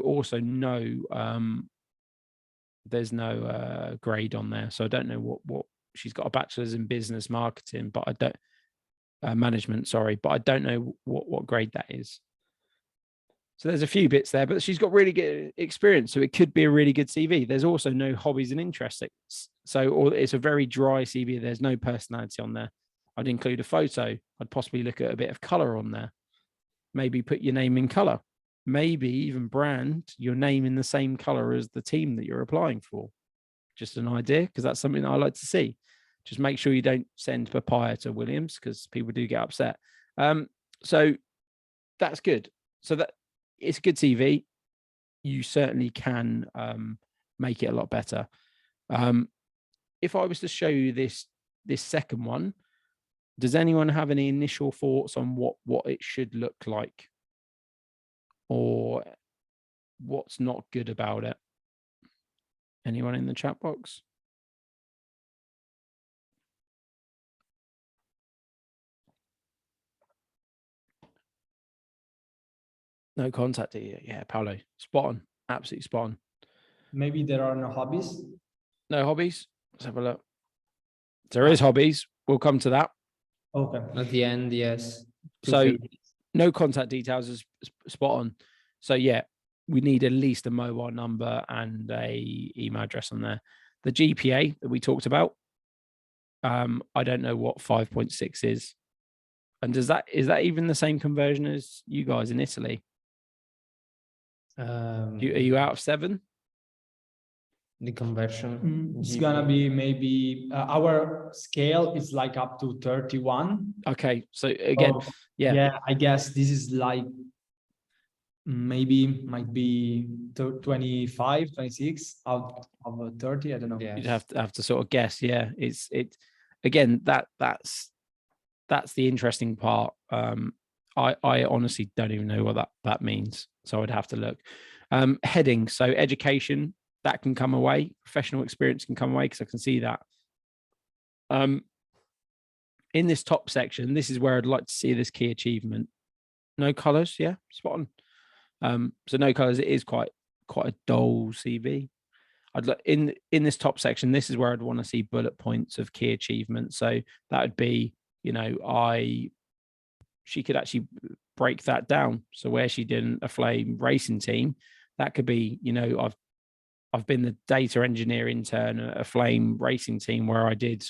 grade on there. So I don't know what she's got a bachelor's in business marketing, but I don't management, sorry, but I don't know what grade that is. So there's a few bits there, but she's got really good experience. So it could be a really good CV. There's also no hobbies and interests. Or it's a very dry CV. There's no personality on there. I'd include a photo. I'd possibly look at a bit of color on there. Maybe put your name in color. Maybe even brand your name in the same color as the team that you're applying for. Just an idea, because that's something that I like to see. Just make sure you don't send papaya to Williams, because people do get upset. So that's good. So that it's a good CV. You certainly can make it a lot better. If I was to show you this second one, does anyone have any initial thoughts on what it should look like, or what's not good about it? Anyone in the chat box? No contact here. Yeah, Paolo, spot on. Absolutely spot on. Maybe there are no hobbies. No hobbies. Let's have a look. There is hobbies. We'll come to that. Okay. At the end, yes. So no contact details is spot on. So yeah, we need at least a mobile number and a email address on there. The GPA that we talked about, I don't know what 5.6 is. And is that even the same conversion as you guys in Italy? Are you out of 7? The conversion? It's gonna be maybe our scale is like up to 31. Okay, so again, yeah, I guess this is like maybe might be 25, 26 out of 30. I don't know. Yeah. You'd have to sort of guess. Yeah, it's again that's the interesting part. I honestly don't even know what that means, so I'd have to look. Heading, so education, that can come away. Professional experience can come away, because I can see that. in this top section, this is where I'd like to see this key achievement. No colors, yeah, spot on. So no colors. It is quite a dull CV. I'd like in this top section. This is where I'd want to see bullet points of key achievements. So that would be, she could actually break that down. So where she did a flame racing team, that could be, I've been the data engineer intern at a flame racing team where I did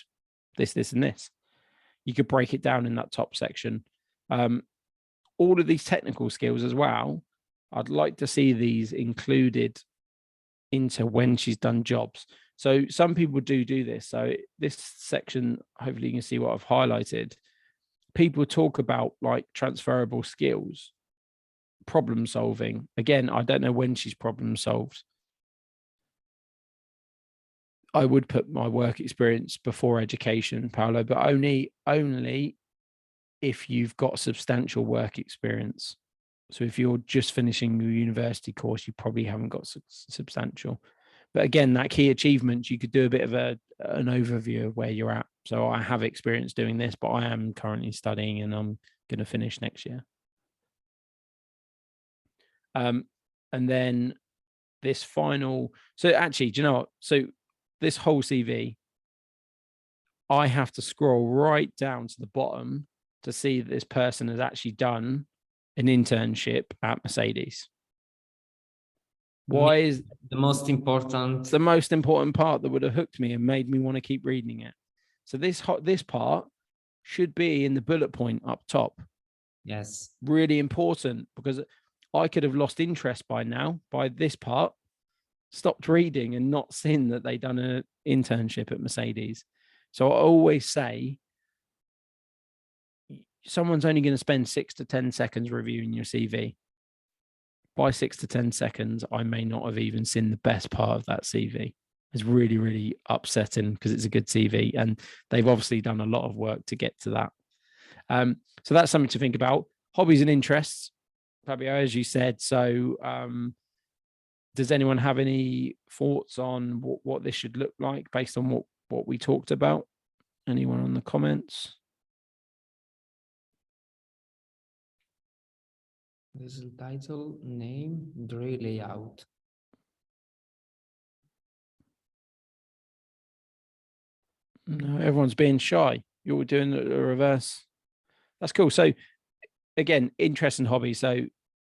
this, and this. You could break it down in that top section. All of these technical skills as well, I'd like to see these included into when she's done jobs. So some people do this. So this section, hopefully you can see what I've highlighted. People talk about like transferable skills, problem solving. Again, I don't know when she's problem solved. I would put my work experience before education, Paolo, but only if you've got substantial work experience. So if you're just finishing your university course, you probably haven't got substantial. But again, that key achievements, you could do a bit of an overview of where you're at. So I have experience doing this, but I am currently studying and I'm going to finish next year. And then this final, so actually, do you know what? So this whole CV, I have to scroll right down to the bottom to see that this person has actually done an internship at Mercedes. Why is the most important part that would have hooked me and made me want to keep reading it? So this part should be in the bullet point up top. Yes. Really important, because I could have lost interest by now by this part, stopped reading and not seen that they'd done an internship at Mercedes. So I always say, someone's only going to spend 6 to 10 seconds reviewing your CV. By 6 to 10 seconds, I may not have even seen the best part of that CV. It's really, really upsetting because it's a good CV and they've obviously done a lot of work to get to that. So that's something to think about. Hobbies and interests, Fabio, as you said. So does anyone have any thoughts on what this should look like based on what we talked about? Anyone on the comments? This is title, name, Dre layout. No, everyone's being shy. You're doing the reverse. That's cool. So again, interest and hobby. So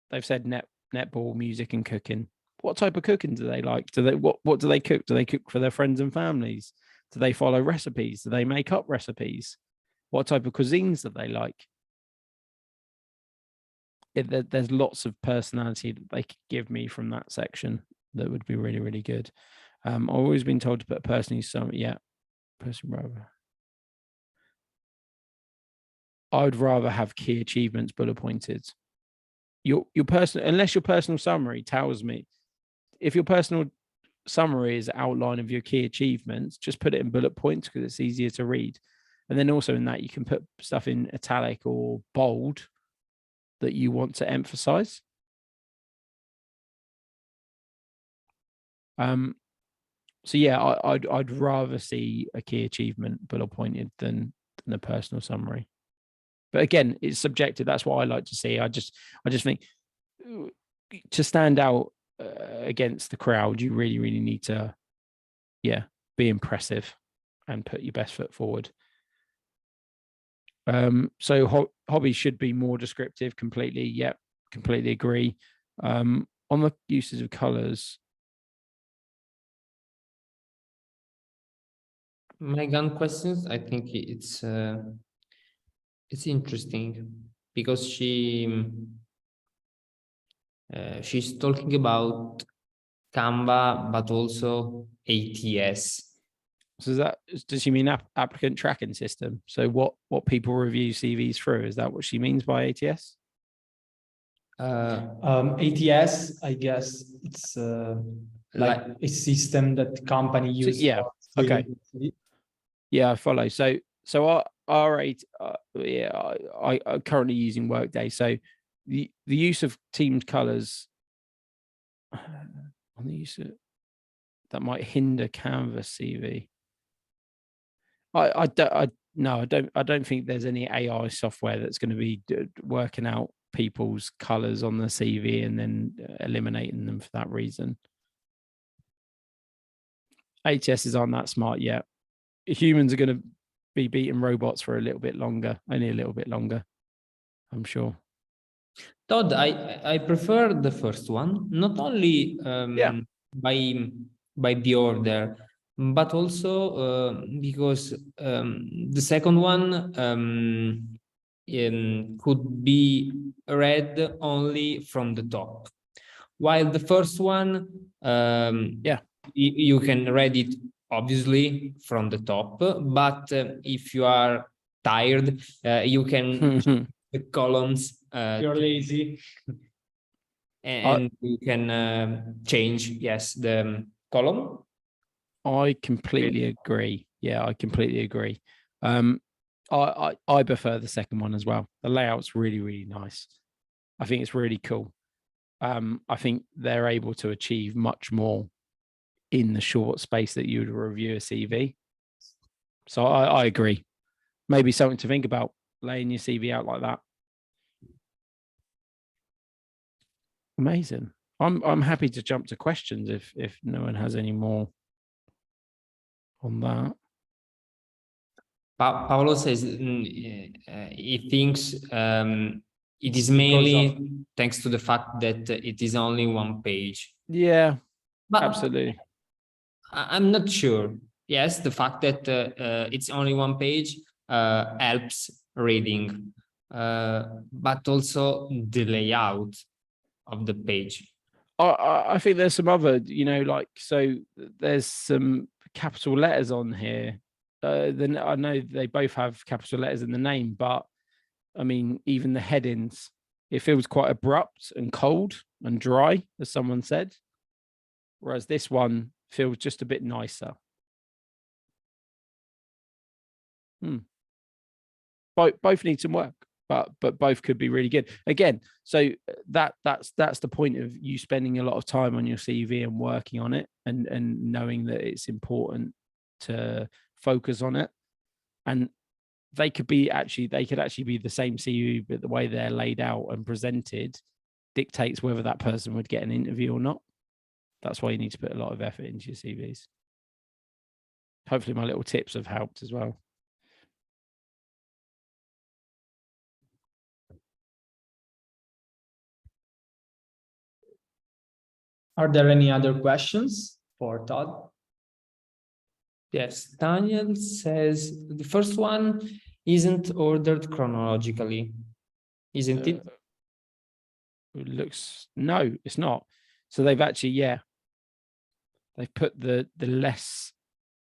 they've said netball, music, and cooking. What type of cooking do they like? What do they cook? Do they cook for their friends and families? Do they follow recipes? Do they make up recipes? What type of cuisines do they like? There's lots of personality that they could give me from that section that would be really, really good. I've always been told to put a person who's rather. I would rather have key achievements bullet pointed. Your personal, unless your personal summary tells me, if your personal summary is an outline of your key achievements, just put it in bullet points because it's easier to read. And then also in that, you can put stuff in italic or bold that you want to emphasize. So yeah, I'd rather see a key achievement bullet pointed than a personal summary. But again, it's subjective. That's what I like to see. I just think to stand out against the crowd, you really, really need to, be impressive and put your best foot forward. So hobbies should be more descriptive. Completely, completely agree. On the uses of colors. My gun questions, I think it's interesting because she's talking about Canva, but also ATS. So does she mean applicant tracking system? So what people review CVs through? Is that what she means by ATS? ATS, I guess it's like a system that the company uses. Okay. Yeah, I follow. So our I'm currently using Workday. So the use of Teams colors on the use of that might hinder Canvas CV. No, I don't think there's any AI software that's going to be working out people's colors on the CV and then eliminating them for that reason. ATSs aren't that smart yet. Humans are going to be beating robots for a little bit longer, only a little bit longer, I'm sure. Todd, I prefer the first one, not only by the order, but also because the second one could be read only from the top, while the first one, you can read it obviously from the top, but if you are tired, you can the columns. You're lazy. And you can change, yes, the column. I completely agree. Yeah, I completely agree. I prefer the second one as well. The layout's really, really nice. I think it's really cool. I think they're able to achieve much more in the short space that you would review a CV. So I agree. Maybe something to think about, laying your CV out like that. Amazing. I'm happy to jump to questions if no one has any more on that. Paolo says he thinks it is mainly thanks to the fact that it is only one page. Yeah, but absolutely. I'm not sure. Yes, the fact that it's only one page helps reading, but also the layout of the page. I think there's some other, like, so there's some capital letters on here. Then I know they both have capital letters in the name, but I mean, even the headings, it feels quite abrupt and cold and dry, as someone said. Whereas this one feels just a bit nicer. Both need some work, but both could be really good. Again, so that's the point of you spending a lot of time on your CV and working on it and knowing that it's important to focus on it. And they could actually be the same CV, but the way they're laid out and presented dictates whether that person would get an interview or not. That's why you need to put a lot of effort into your CVs. Hopefully my little tips have helped as well. Are there any other questions for Todd? Yes, Daniel says the first one isn't ordered chronologically, isn't it? It looks, no, it's not. So they've actually, they've put the less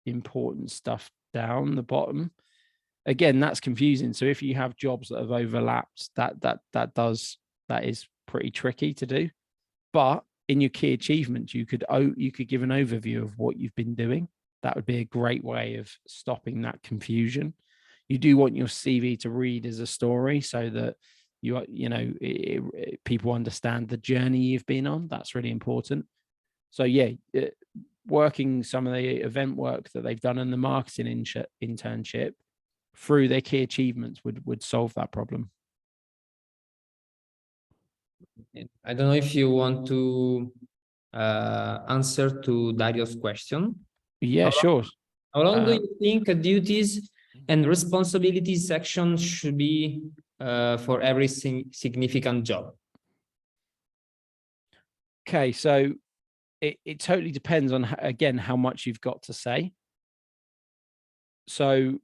important stuff down the bottom. Again, that's confusing. So if you have jobs that have overlapped, that is pretty tricky to do. But in your key achievements, you could give an overview of what you've been doing. That would be a great way of stopping that confusion. You do want your CV to read as a story so that people understand the journey you've been on. That's really important. So working some of the event work that they've done in the marketing internship through their key achievements would solve that problem. I don't know if you want to answer to Dario's question. Yeah, sure. How long do you think duties and responsibilities section should be for every significant job? Okay, so it totally depends on, again, how much you've got to say. So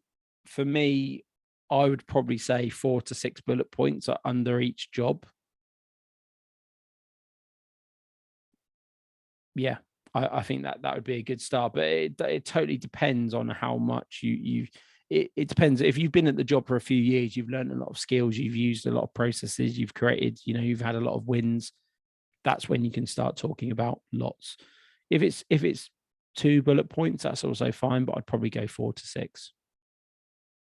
for me, I would probably say 4 to 6 bullet points are under each job. Yeah, I think that would be a good start, but it totally depends on how much it depends. If you've been at the job for a few years, you've learned a lot of skills, you've used a lot of processes, you've created, you've had a lot of wins. That's when you can start talking about lots. If it's 2 bullet points, that's also fine, but I'd probably go 4 to 6.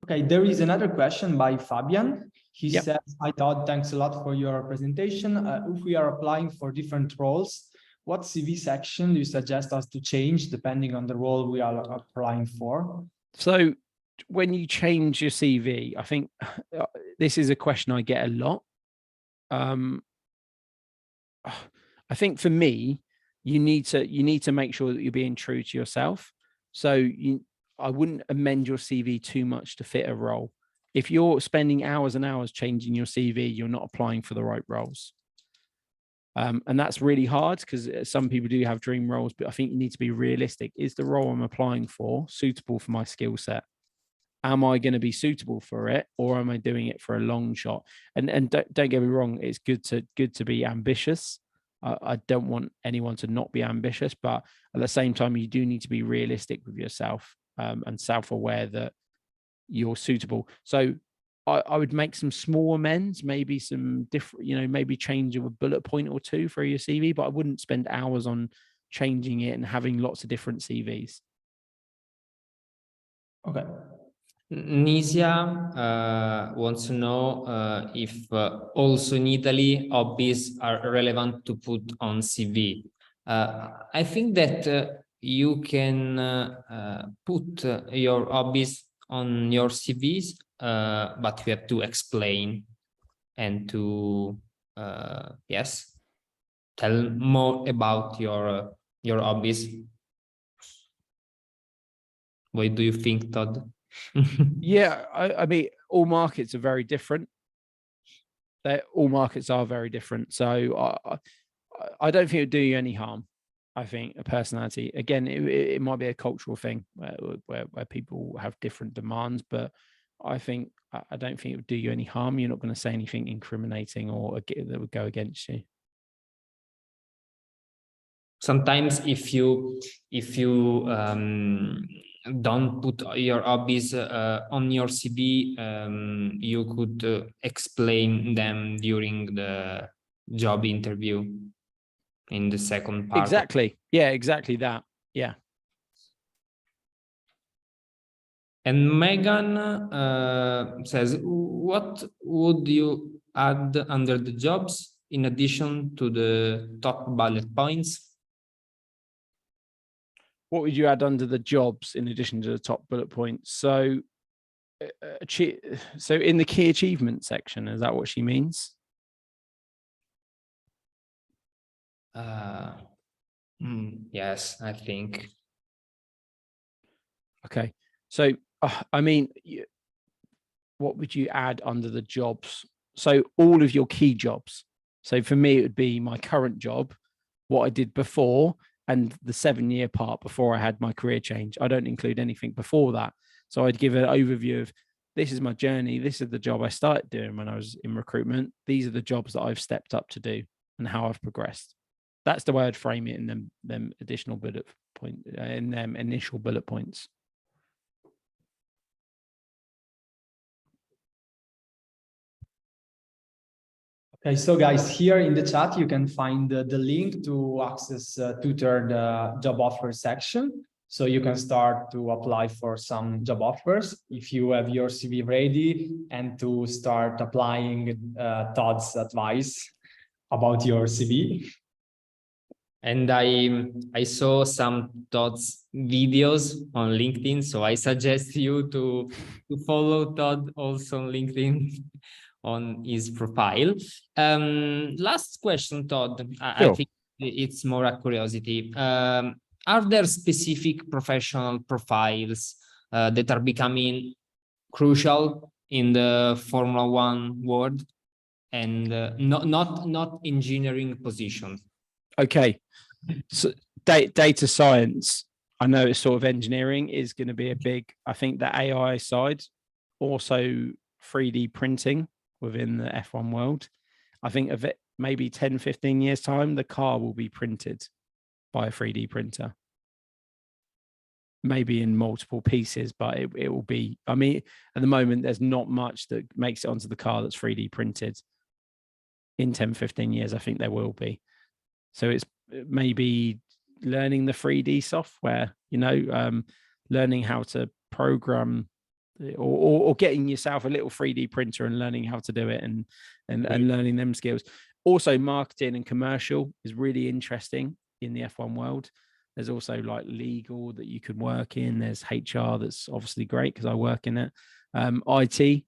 Okay, there is another question by Fabian. He says, "Hi Todd, thanks a lot for your presentation. If we are applying for different roles, what CV section do you suggest us to change depending on the role we are applying for?" So when you change your CV, I think this is a question I get a lot. I think for me, you need to make sure that you're being true to yourself. So I wouldn't amend your CV too much to fit a role. If you're spending hours and hours changing your CV, you're not applying for the right roles. And that's really hard because some people do have dream roles, but I think you need to be realistic. Is the role I'm applying for suitable for my skill set? Am I going to be suitable for it, or am I doing it for a long shot? And don't get me wrong, it's good to be ambitious. I don't want anyone to not be ambitious, but at the same time, you do need to be realistic with yourself and self-aware that you're suitable. So I would make some small amends, maybe some different, maybe change of a bullet point or two for your CV, but I wouldn't spend hours on changing it and having lots of different CVs. Okay. Nisia wants to know if also in Italy hobbies are relevant to put on CV. I think that you can put your hobbies on your CVs, but you have to explain and to tell more about your hobbies. What do you think, Todd? Yeah, I mean, all markets are very different. All markets are very different. So I don't think it would do you any harm. I think a personality, again, it might be a cultural thing where people have different demands, but I don't think it would do you any harm. You're not going to say anything incriminating or that would go against you. Sometimes if you don't put your hobbies on your CV, you could explain them during the job interview in the second part. Exactly. Yeah, exactly that. Yeah. And Megan says, what would you add under the jobs in addition to the top bullet points? What would you add under the jobs in addition to the top bullet points? So in the key achievement section, is that what she means? Yes, I think. Okay. So, I mean, what would you add under the jobs? So all of your key jobs. So for me, it would be my current job, what I did before, and the 7-year part before I had my career change. I don't include anything before that. So I'd give an overview of, this is my journey. This is the job I started doing when I was in recruitment. These are the jobs that I've stepped up to do and how I've progressed. That's the way I'd frame it in them additional bullet point, in them initial bullet points. Okay, so guys, here in the chat, you can find the link to access Tutor, the job offer section. So you can start to apply for some job offers if you have your CV ready, and to start applying Todd's advice about your CV. And I saw some Todd's videos on LinkedIn, so I suggest you to follow Todd also on LinkedIn on his profile. Last question, Todd. Sure. I think it's more a curiosity. Are there specific professional profiles that are becoming crucial in the Formula One world, and not engineering positions? Okay, so data science, I know it's sort of engineering, is going to be a big, I think the AI side, also 3D printing within the F1 world. I think of it, maybe 10, 15 years time, the car will be printed by a 3D printer. Maybe in multiple pieces, but it will be, I mean, at the moment, there's not much that makes it onto the car that's 3D printed. In 10, 15 years, I think there will be. So it's maybe learning the 3D software, learning how to program, or getting yourself a little 3D printer and learning how to do it, and learning them skills. Also, marketing and commercial is really interesting in the F1 world. There's also like legal that you can work in. There's HR that's obviously great because I work in it. IT,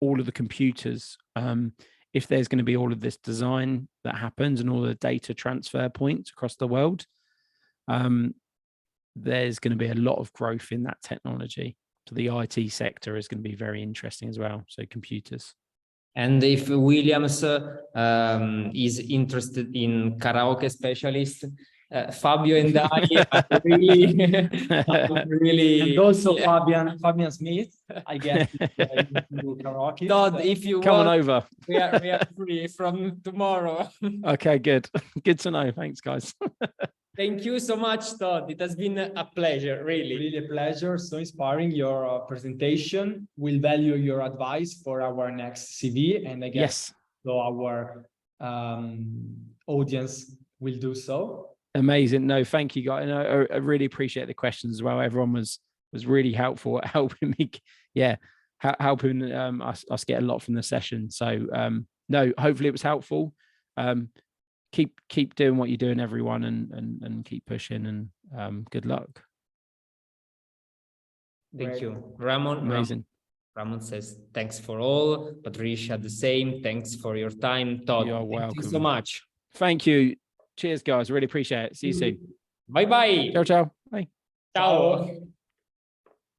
all of the computers. If there's going to be all of this design that happens and all the data transfer points across the world, there's going to be a lot of growth in that technology. So the IT sector is going to be very interesting as well. So computers. And if Williams is interested in karaoke specialist, Fabio and I are really, And also Fabian Smith, I guess, do karaoke. Todd, if you Come want, on over. we are free from tomorrow. Okay, good. Good to know. Thanks, guys. Thank you so much, Todd. It has been a pleasure, really. Really a pleasure. So inspiring your presentation. We'll value your advice for our next CV, and I guess Yes. so our audience will do so. Amazing. No, thank you, guys. And I really appreciate the questions as well. Everyone was really helpful at helping me. Yeah, helping us get a lot from the session. So no, hopefully it was helpful. Keep doing what you're doing, everyone, and keep pushing, and good luck. Thank you, Ramon. Amazing. Ramon says thanks for all. Patricia, the same. Thanks for your time, Todd. You're Thank welcome. you so much. Thank you. Cheers, guys. Really appreciate it. See you soon. Bye bye. Ciao, ciao. Bye. Ciao.